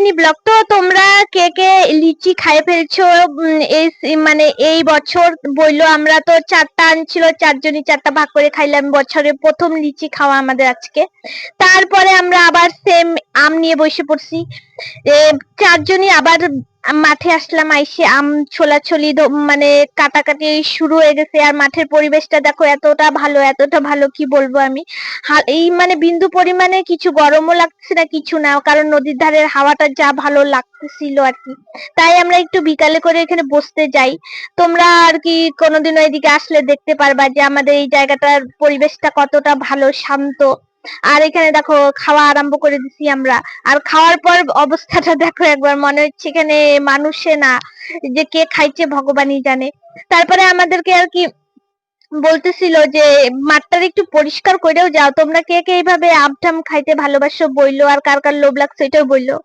Mini blog. তো তোমরা কে কে লিচি খাই ফেলছো মানে এই বছর বললো? আমরা তো 4টা আনছিল, 4জনই 4টা ভাগ করে খাইলাম। বছরে প্রথম লিচি খাওয়া আমাদের আজকে। তারপরে আমরা আবার সেম আম নিয়ে বসে পড়ছি। 4জনই আবার মাঠে আসলাম, আইসে আম ছোলাছলি মানে কাটাকাটি শুরু হয়ে গেছে। আর মাঠের পরিবেশটা দেখো এতটা ভালো, এতটা ভালো কি বলবো আমি। এই মানে বিন্দু পরিমাণে কিছু গরমও লাগছে না, কিছু না, কারণ নদীর ধারের হাওয়াটা যা ভালো লাগতেছিল আর কি। তাই আমরা একটু বিকালে করে এখানে বসতে যাই। তোমরা আর কি কোনোদিনও এদিকে আসলে দেখতে পারবা যে আমাদের এই জায়গাটার পরিবেশটা কতটা ভালো, শান্ত। আর এখানে দেখো খাওয়া আরম্ভ করে দিছি আমরা। আর খাওয়ার পর অবস্থাটা দেখো একবার, মনে হচ্ছে এখানে মানুষে না, যে কে খাইছে ভগবানই জানে। তারপরে আমাদেরকে আর কি বলতেছিল যে মাঠটার একটু পরিষ্কার করেও যাও। তোমরা কে কে এইভাবে আম টাম খাইতে ভালোবাসো বইলো, আর কার কার লোভ লাগছে এটাও বইলো।